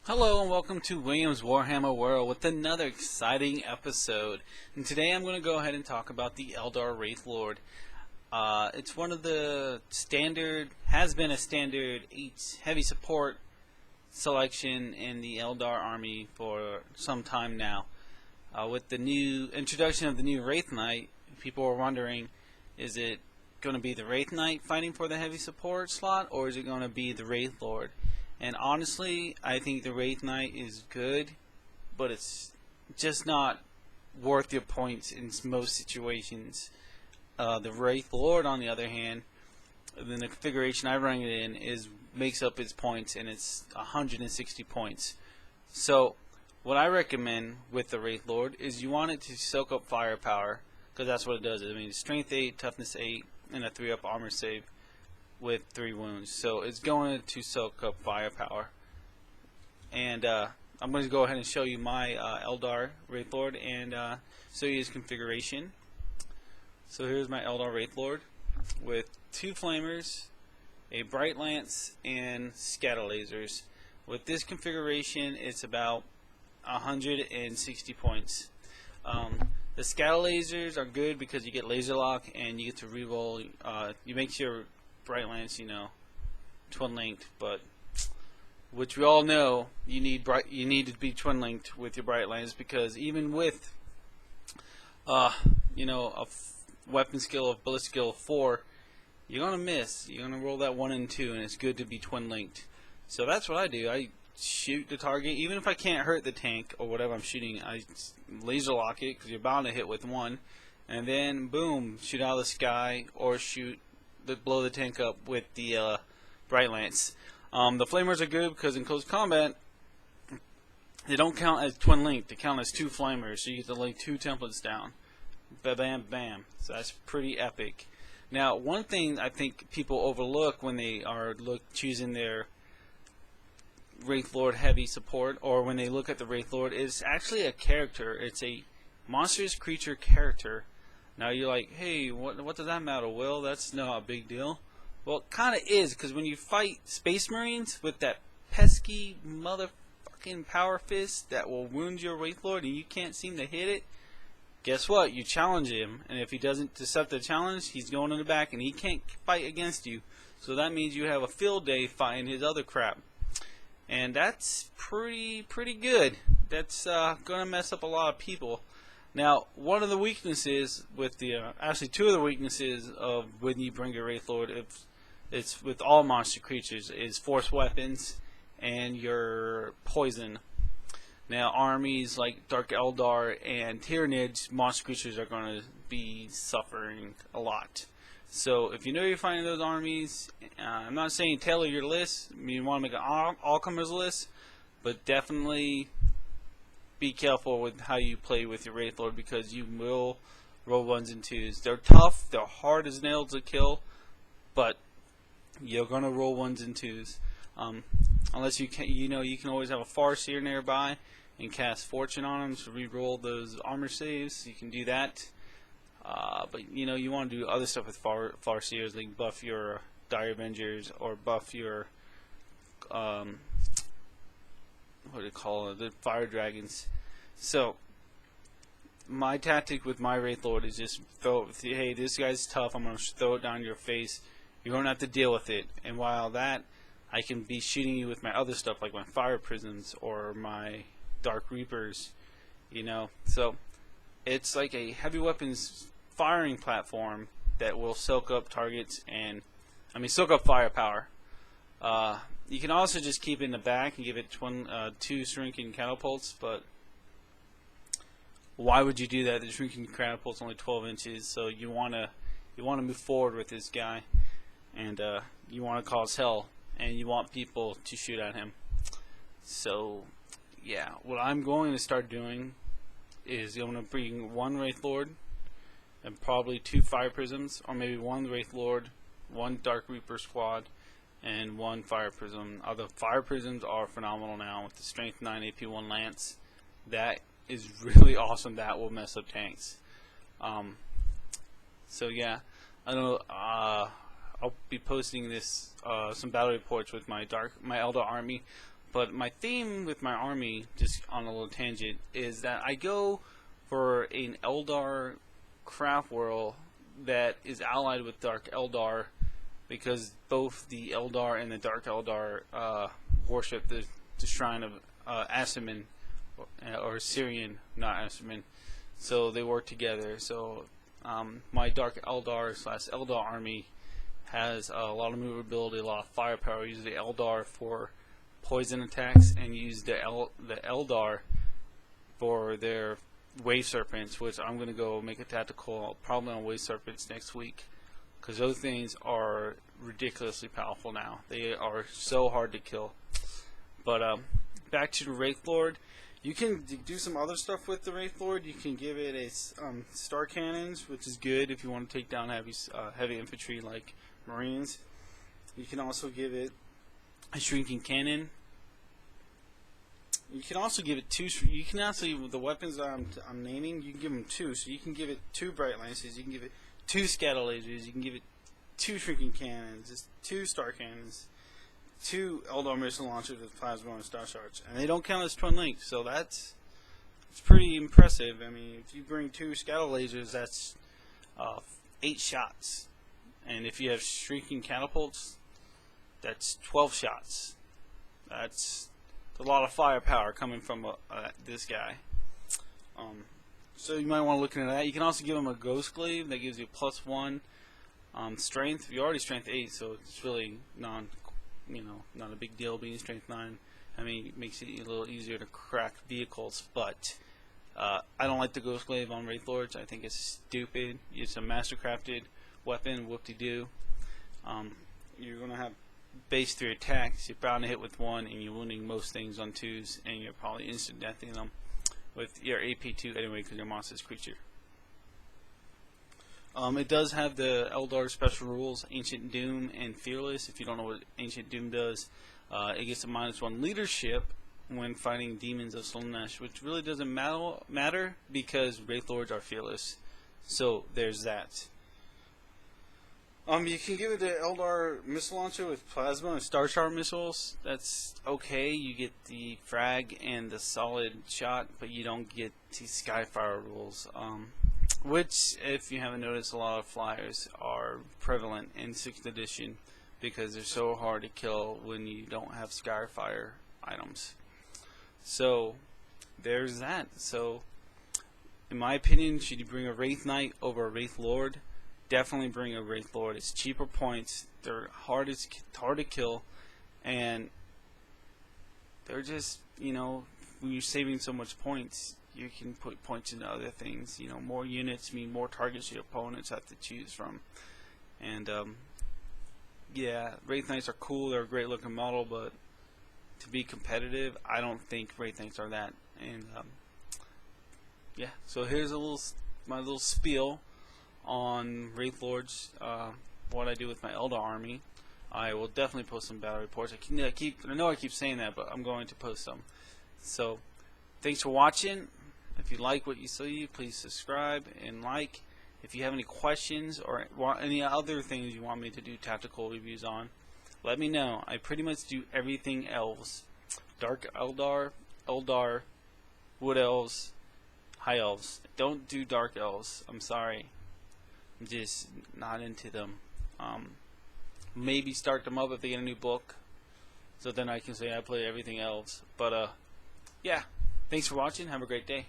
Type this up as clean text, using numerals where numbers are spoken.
Hello and welcome to William's Warhammer World with another exciting episode. And today I'm going to go ahead and talk about the Eldar Wraithlord. It's one of the has been a standard 8 heavy support selection in the Eldar army for some time now. With the new introduction of the new Wraith Knight, people are wondering, is it going to be the Wraith Knight fighting for the heavy support slot, or is it going to be the Wraithlord? And honestly, I think the Wraith Knight is good, but it's just not worth your points in most situations. The Wraithlord, on the other hand, then the configuration I run it in makes up its points, and it's 160 points. So, what I recommend with the Wraithlord is you want it to soak up firepower, because that's what it does. I mean, strength 8, toughness 8, and a 3-up armor save with 3 wounds, so it's going to soak up firepower. And I'm going to go ahead and show you my Eldar Wraithlord and show you his configuration. So here's my Eldar Wraithlord with 2 flamers, a bright lance, and scatter lasers. With this configuration, it's about 160 points. The scatter lasers are good because you get laser lock and you get to reroll. You make your bright lance, twin linked, but which we all know you need to be twin linked with your bright lance, because even with a weapon skill of bullet skill of 4, you're gonna miss. You're gonna roll that 1 and 2, and it's good to be twin linked. So that's what I do. I shoot the target, even if I can't hurt the tank or whatever I'm shooting. I laser lock it because you're bound to hit with 1, and then boom, shoot out of the sky or blow the tank up with the bright lance. The flamers are good because in close combat they don't count as twin linked. They count as 2 flamers, so you get to lay 2 templates down. Bam, bam, bam. So that's pretty epic. Now, one thing I think people overlook when they are choosing their Wraithlord heavy support, or when they look at the Wraithlord, is actually a character. It's a monstrous creature character. Now you're like, hey, what does that matter, Will? That's not a big deal. Well, it kind of is, because when you fight Space Marines with that pesky motherfucking power fist that will wound your Wraithlord and you can't seem to hit it, guess what? You challenge him, and if he doesn't accept the challenge, he's going in the back and he can't fight against you. So that means you have a field day fighting his other crap. And that's pretty good. That's going to mess up a lot of people. Now, one of the weaknesses with the actually 2 of the weaknesses of when you bring your Wraithlord, it's with all monster creatures, is force weapons and your poison. Now, armies like Dark Eldar and Tyranids, monster creatures are going to be suffering a lot. So if you know you're fighting those armies, I'm not saying tailor your list. I mean, you want to make an all-comers list, but definitely be careful with how you play with your Wraithlord, because you will roll 1s and 2s. They're tough, they're hard as nails to kill, but you're gonna roll 1s and 2s. Unless you can always have a Farseer nearby and cast Fortune on them to re-roll those armor saves. You can do that, but you want to do other stuff with Farseers, like buff your Dire Avengers or buff your what do you call it, the fire dragons. So my tactic with my Wraithlord is just hey, this guy's tough, I'm going to throw it down your face, you're going to have to deal with it. And while that, I can be shooting you with my other stuff, like my fire prisms or my dark reapers, so it's like a heavy weapons firing platform that will soak up targets and soak up firepower. You can also just keep it in the back and give it 2 shrinking catapults, but why would you do that? The shrinking catapult's only 12 inches, so you want to move forward with this guy, and you want to cause hell, and you want people to shoot at him. So yeah, what I'm going to start doing is I'm going to bring 1 Wraithlord and probably 2 fire prisms, or maybe 1 Wraithlord, 1 Dark Reaper squad, and 1 fire prism. The fire prisms are phenomenal now with the strength 9 AP 1 lance. That is really awesome. That will mess up tanks. So yeah, I don't know. I'll be posting this some battle reports with my Eldar army, But my theme with my army, just on a little tangent, is that I go for an Eldar craft world that is allied with Dark Eldar, because both the Eldar and the Dark Eldar worship the shrine of Asaman, or Syrian, not Asaman. So they work together. So my Dark Eldar / Eldar army has a lot of movability, a lot of firepower. Use the Eldar for poison attacks, and use the Eldar for their wave serpents, which I'm going to go make a tactical probably on wave serpents next week, because those things are ridiculously powerful now. They are so hard to kill. But back to the Wraithlord. You can do some other stuff with the Wraithlord. You can give it a star cannons, which is good if you want to take down heavy infantry like Marines. You can also give it a shrinking cannon. You can also give it two. You can actually, with the weapons I'm naming, you can give them two. So you can give it 2 bright lances. You can give it 2 scatter lasers. You can give it 2 shrinking cannons. Just 2 star cannons. 2 Eldar missile launchers with plasma and star shards, and they don't count as twin links. So it's pretty impressive. I mean, if you bring 2 scatter lasers, that's 8 shots, and if you have shrinking catapults, that's 12 shots. That's a lot of firepower coming from this guy. So you might want to look into that. You can also give him a Ghost Glaive that gives you +1 strength. You're already strength 8, so it's really not a big deal being strength 9. I mean, it makes it a little easier to crack vehicles, but I don't like the Ghost Glaive on Wraithlords. I think it's stupid. It's a mastercrafted weapon, whoop-de-doo. You're going to have base 3 attacks. You're bound to hit with 1, and you're wounding most things on 2s, and you're probably instant deathing them with your AP2 anyway, because your monster's creature. It does have the Eldar special rules, Ancient Doom and Fearless. If you don't know what Ancient Doom does, it gets a -1 leadership when fighting demons of Slaanesh, which really doesn't matter because Wraithlords are fearless. So there's that. You can give it the Eldar missile launcher with plasma and star shard missiles. That's okay. You get the frag and the solid shot, but you don't get the Skyfire rules. Which, if you haven't noticed, a lot of flyers are prevalent in 6th edition because they're so hard to kill when you don't have Skyfire items. So there's that. So in my opinion, should you bring a Wraith Knight over a Wraith Lord? Definitely bring a Wraith Lord. It's cheaper points. They're hard to kill, and they're just, when you're saving so much points, you can put points into other things. More units mean more targets your opponents have to choose from. And yeah, Wraith Knights are cool. They're a great looking model, but to be competitive, I don't think Wraith Knights are that. And yeah, so here's my little spiel on Wraithlords, what I do with my Eldar army. I will definitely post some battle reports. I know I keep saying that, but I'm going to post some. So thanks for watching. If you like what you see, please subscribe and like. If you have any questions or any other things you want me to do tactical reviews on, let me know. I pretty much do everything elves. Dark Eldar, Wood Elves, High Elves. Don't do Dark Elves. I'm sorry. I'm just not into them. Maybe start them up if they get a new book, so then I can say I play everything elves. But yeah, thanks for watching. Have a great day.